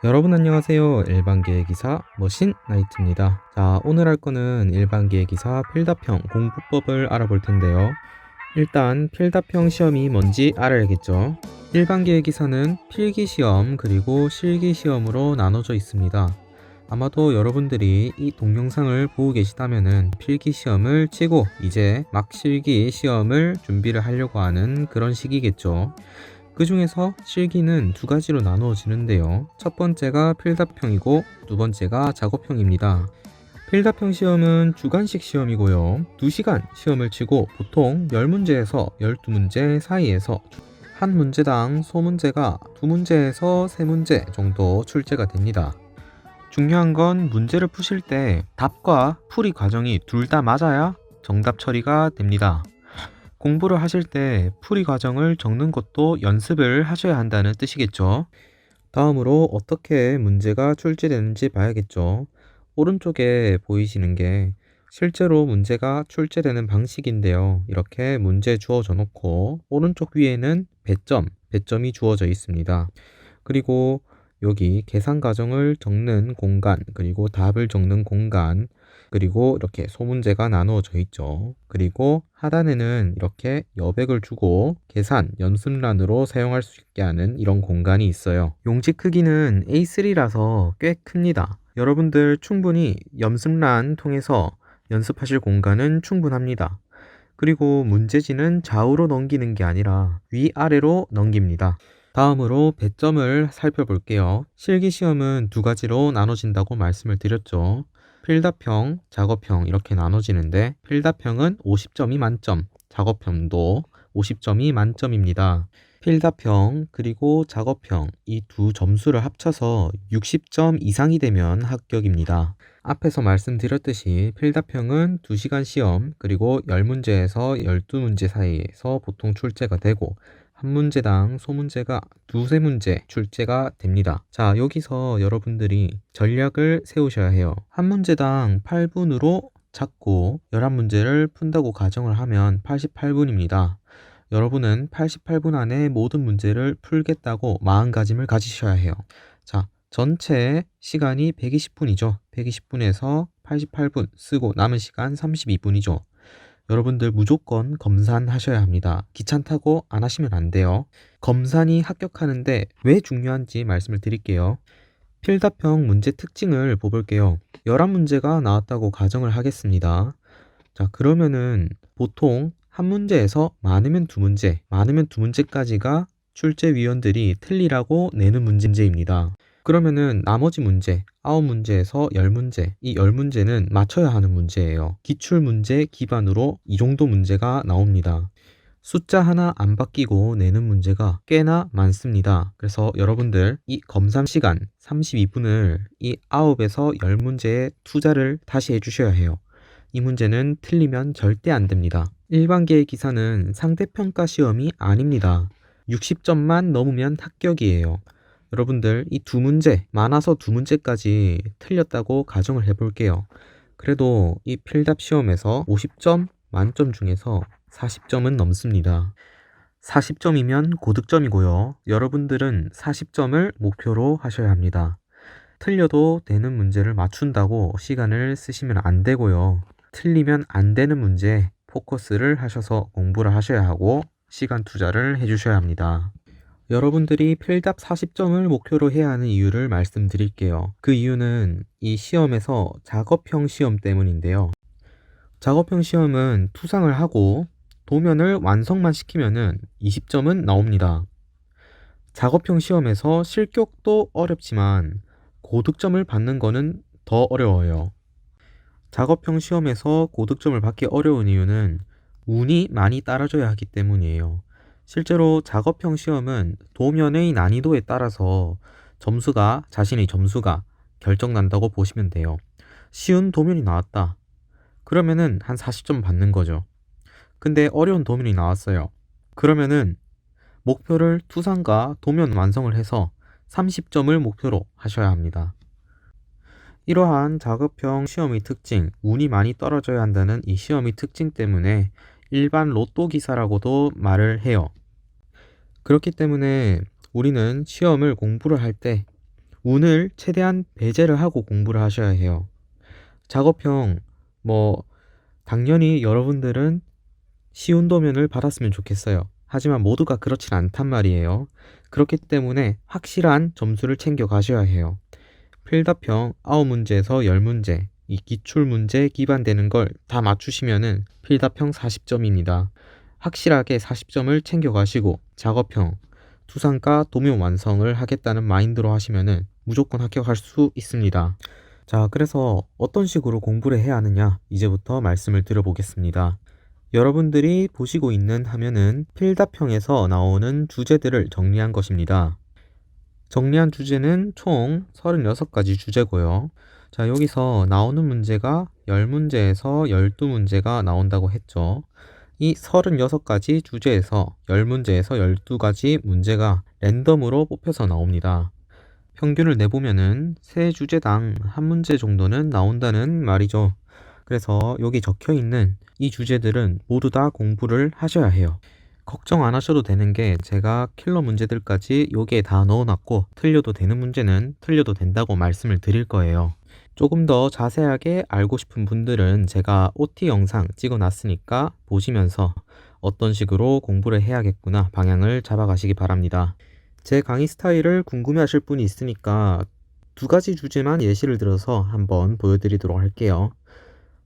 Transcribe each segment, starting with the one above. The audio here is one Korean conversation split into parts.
여러분 안녕하세요. 일반계의 기사 머신 나이트입니다. 자, 오늘 할 거는 일반계의 기사 필답형 공부법을 알아볼 텐데요. 일단 필답형 시험이 뭔지 알아야겠죠. 일반계의 기사는 필기시험 그리고 실기시험으로 나눠져 있습니다. 아마도 여러분들이 이 동영상을 보고 계시다면은 필기시험을 치고 이제 막 실기시험을 준비를 하려고 하는 그런 시기겠죠. 그 중에서 실기는 두 가지로 나누어지는데요. 첫 번째가 필답형이고 두 번째가 작업형입니다. 필답형 시험은 주관식 시험이고요. 2시간 시험을 치고 보통 10문제에서 12문제 사이에서 한 문제당 소문제가 2문제에서 3문제 정도 출제가 됩니다. 중요한 건 문제를 푸실 때 답과 풀이 과정이 둘 다 맞아야 정답 처리가 됩니다. 공부를 하실 때 풀이 과정을 적는 것도 연습을 하셔야 한다는 뜻이겠죠. 다음으로 어떻게 문제가 출제되는지 봐야겠죠. 오른쪽에 보이시는 게 실제로 문제가 출제되는 방식인데요. 이렇게 문제 주어져 놓고 오른쪽 위에는 배점이 주어져 있습니다. 그리고 여기 계산 과정을 적는 공간, 그리고 답을 적는 공간, 그리고 이렇게 소문제가 나누어져 있죠. 그리고 하단에는 이렇게 여백을 주고 계산, 연습란으로 사용할 수 있게 하는 이런 공간이 있어요. 용지 크기는 A3라서 꽤 큽니다. 여러분들 충분히 연습란 통해서 연습하실 공간은 충분합니다. 그리고 문제지는 좌우로 넘기는 게 아니라 위아래로 넘깁니다. 다음으로 배점을 살펴볼게요. 실기시험은 두 가지로 나눠진다고 말씀을 드렸죠. 필답형, 작업형 이렇게 나눠지는데 필답형은 50점이 만점, 작업형도 50점이 만점입니다. 필답형 그리고 작업형 이 두 점수를 합쳐서 60점 이상이 되면 합격입니다. 앞에서 말씀드렸듯이 필답형은 2시간 시험 그리고 10문제에서 12문제 사이에서 보통 출제가 되고 한 문제당 소문제가 2~3문제 출제가 됩니다. 자, 여기서 여러분들이 전략을 세우셔야 해요. 한 문제당 8분으로 잡고 11문제를 푼다고 가정을 하면 88분입니다. 여러분은 88분 안에 모든 문제를 풀겠다고 마음가짐을 가지셔야 해요. 자, 전체 시간이 120분이죠. 120분에서 88분 쓰고 남은 시간 32분이죠. 여러분들 무조건 검산하셔야 합니다. 귀찮다고 안 하시면 안 돼요. 검산이 합격하는데 왜 중요한지 말씀을 드릴게요. 필답형 문제 특징을 뽑을게요. 11문제가 나왔다고 가정을 하겠습니다. 자, 그러면은 보통 한 문제에서 많으면 2문제, 많으면 2문제까지가 출제위원들이 틀리라고 내는 문제입니다. 그러면은 나머지 문제, 9문제에서 10문제, 이 10문제는 맞춰야 하는 문제예요. 기출문제 기반으로 이 정도 문제가 나옵니다. 숫자 하나 안 바뀌고 내는 문제가 꽤나 많습니다. 그래서 여러분들 이 검사 시간 32분을 이 9에서 10문제에 투자를 다시 해주셔야 해요. 이 문제는 틀리면 절대 안 됩니다. 일반계의 기사는 상대평가 시험이 아닙니다. 60점만 넘으면 합격이에요. 여러분들 이 2문제, 많아서 2문제까지 틀렸다고 가정을 해볼게요. 그래도 이 필답 시험에서 50점 만점 중에서 40점은 넘습니다. 40점이면 고득점이고요. 여러분들은 40점을 목표로 하셔야 합니다. 틀려도 되는 문제를 맞춘다고 시간을 쓰시면 안 되고요. 틀리면 안 되는 문제에 포커스를 하셔서 공부를 하셔야 하고 시간 투자를 해주셔야 합니다. 여러분들이 필답 40점을 목표로 해야 하는 이유를 말씀드릴게요. 그 이유는 이 시험에서 작업형 시험 때문인데요. 작업형 시험은 투상을 하고 도면을 완성만 시키면은 20점은 나옵니다. 작업형 시험에서 실격도 어렵지만 고득점을 받는 거는 더 어려워요. 작업형 시험에서 고득점을 받기 어려운 이유는 운이 많이 따라줘야 하기 때문이에요. 실제로 작업형 시험은 도면의 난이도에 따라서 자신의 점수가 결정난다고 보시면 돼요. 쉬운 도면이 나왔다. 그러면은 한 40점 받는 거죠. 근데 어려운 도면이 나왔어요. 그러면은 목표를 투상과 도면 완성을 해서 30점을 목표로 하셔야 합니다. 이러한 작업형 시험의 특징, 운이 많이 떨어져야 한다는 이 시험의 특징 때문에 일반 로또 기사라고도 말을 해요. 그렇기 때문에 우리는 시험을 공부를 할 때 운을 최대한 배제를 하고 공부를 하셔야 해요. 작업형 당연히 여러분들은 쉬운 도면을 받았으면 좋겠어요. 하지만 모두가 그렇진 않단 말이에요. 그렇기 때문에 확실한 점수를 챙겨 가셔야 해요. 필답형 9문제에서 10문제, 이 기출문제 기반되는 걸 다 맞추시면은 필답형 40점입니다. 확실하게 40점을 챙겨 가시고 작업형 투상과 도면 완성을 하겠다는 마인드로 하시면은 무조건 합격할 수 있습니다. 자, 그래서 어떤 식으로 공부를 해야 하느냐 이제부터 말씀을 드려보겠습니다. 여러분들이 보시고 있는 화면은 필답형에서 나오는 주제들을 정리한 것입니다. 정리한 주제는 총 36가지 주제고요. 자, 여기서 나오는 문제가 10문제에서 12문제가 나온다고 했죠. 이 36가지 주제에서 10문제에서 12가지 문제가 랜덤으로 뽑혀서 나옵니다. 평균을 내보면은 세 주제당 한 문제 정도는 나온다는 말이죠. 그래서 여기 적혀 있는 이 주제들은 모두 다 공부를 하셔야 해요. 걱정 안 하셔도 되는 게 제가 킬러 문제들까지 여기에 다 넣어놨고 틀려도 되는 문제는 틀려도 된다고 말씀을 드릴 거예요. 조금 더 자세하게 알고 싶은 분들은 제가 OT 영상 찍어놨으니까 보시면서 어떤 식으로 공부를 해야겠구나 방향을 잡아가시기 바랍니다. 제 강의 스타일을 궁금해하실 분이 있으니까 2가지 주제만 예시를 들어서 한번 보여드리도록 할게요.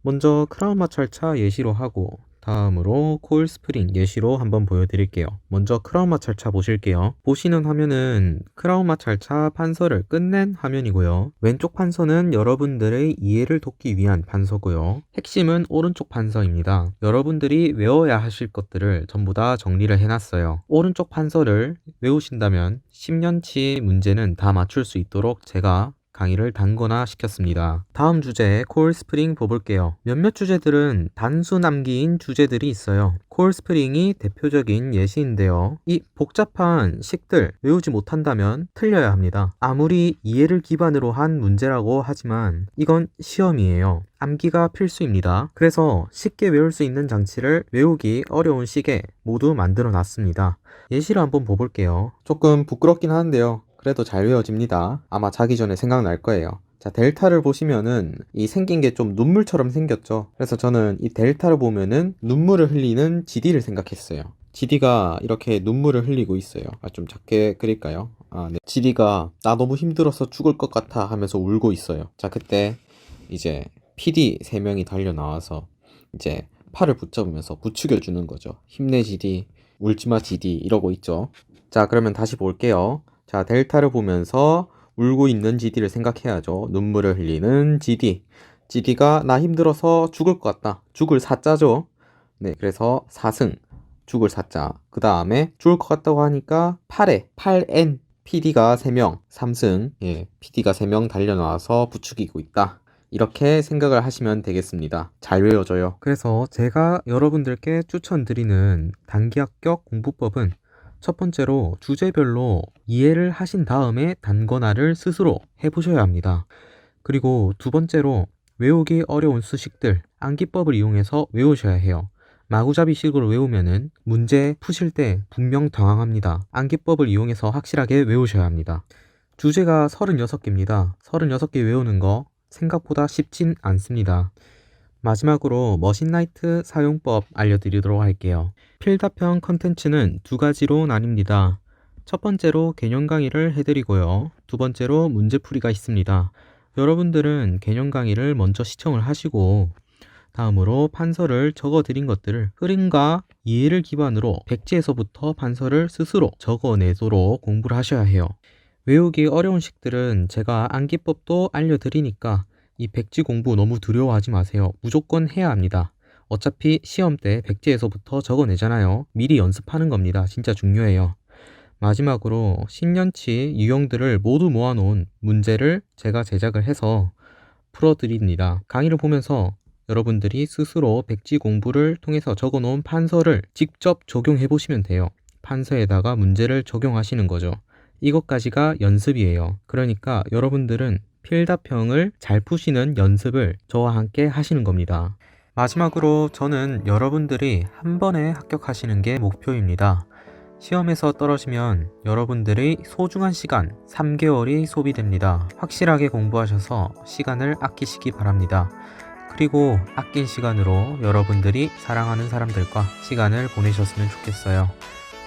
먼저 크라운 마찰차 예시로 하고 다음으로 코일 스프링 예시로 한번 보여드릴게요. 먼저 크라운 마찰차 보실게요. 보시는 화면은 크라운 마찰차 판서를 끝낸 화면이고요. 왼쪽 판서는 여러분들의 이해를 돕기 위한 판서고요. 핵심은 오른쪽 판서입니다. 여러분들이 외워야 하실 것들을 전부 다 정리를 해놨어요. 오른쪽 판서를 외우신다면 10년치 문제는 다 맞출 수 있도록 제가 강의를 단거나 시켰습니다. 다음 주제 코일 스프링 봐볼게요. 몇몇 주제들은 단수 남기인 주제들이 있어요. 코일 스프링이 대표적인 예시인데요. 이 복잡한 식들 외우지 못한다면 틀려야 합니다. 아무리 이해를 기반으로 한 문제라고 하지만 이건 시험이에요. 암기가 필수입니다. 그래서 쉽게 외울 수 있는 장치를 외우기 어려운 시기에 모두 만들어 놨습니다. 예시를 한번 봐볼게요. 조금 부끄럽긴 하는데요. 그래도 잘 외워집니다. 아마 자기 전에 생각날 거예요. 자, 델타를 보시면은 이 생긴 게 좀 눈물처럼 생겼죠. 그래서 저는 이 델타를 보면은 눈물을 흘리는 GD를 생각했어요. GD가 이렇게 눈물을 흘리고 있어요. 좀 작게 그릴까요? 네. GD가 나 너무 힘들어서 죽을 것 같아 하면서 울고 있어요. 자, 그때 이제 PD 3명이 달려 나와서 이제 팔을 붙잡으면서 부추겨 주는 거죠. 힘내 GD, 울지마 GD 이러고 있죠. 자, 그러면 다시 볼게요. 자, 델타를 보면서 울고 있는 GD를 생각해야죠. 눈물을 흘리는 GD. GD가 나 힘들어서 죽을 것 같다. 죽을 사자죠. 네, 그래서 4승. 죽을 사자. 그 다음에 죽을 것 같다고 하니까 8N. PD가 3명. 3승. 예, PD가 3명 달려나와서 부추기고 있다. 이렇게 생각을 하시면 되겠습니다. 잘 외워져요. 그래서 제가 여러분들께 추천드리는 단기 합격 공부법은 첫 번째로 주제별로 이해를 하신 다음에 단권화를 스스로 해보셔야 합니다. 그리고 두 번째로 외우기 어려운 수식들, 암기법을 이용해서 외우셔야 해요. 마구잡이식으로 외우면은 문제 푸실 때 분명 당황합니다. 암기법을 이용해서 확실하게 외우셔야 합니다. 주제가 36개입니다. 36개 외우는 거 생각보다 쉽진 않습니다. 마지막으로 머신라이트 사용법 알려드리도록 할게요. 필답형 컨텐츠는 2가지로 나뉩니다. 첫 번째로 개념 강의를 해드리고요. 두 번째로 문제풀이가 있습니다. 여러분들은 개념 강의를 먼저 시청을 하시고 다음으로 판서를 적어드린 것들을 흐름과 이해를 기반으로 백지에서부터 판서를 스스로 적어내도록 공부를 하셔야 해요. 외우기 어려운 식들은 제가 암기법도 알려드리니까 이 백지 공부 너무 두려워하지 마세요. 무조건 해야 합니다. 어차피 시험 때 백지에서부터 적어내잖아요. 미리 연습하는 겁니다. 진짜 중요해요. 마지막으로 10년치 유형들을 모두 모아놓은 문제를 제가 제작을 해서 풀어드립니다. 강의를 보면서 여러분들이 스스로 백지 공부를 통해서 적어놓은 판서를 직접 적용해 보시면 돼요. 판서에다가 문제를 적용하시는 거죠. 이것까지가 연습이에요. 그러니까 여러분들은 필답형을 잘 푸시는 연습을 저와 함께 하시는 겁니다. 마지막으로 저는 여러분들이 한 번에 합격하시는 게 목표입니다. 시험에서 떨어지면 여러분들의 소중한 시간 3개월이 소비됩니다. 확실하게 공부하셔서 시간을 아끼시기 바랍니다. 그리고 아낀 시간으로 여러분들이 사랑하는 사람들과 시간을 보내셨으면 좋겠어요.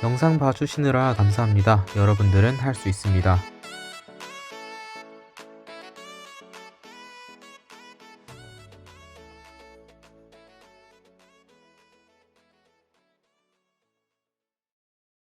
영상 봐주시느라 감사합니다. 여러분들은 할 수 있습니다.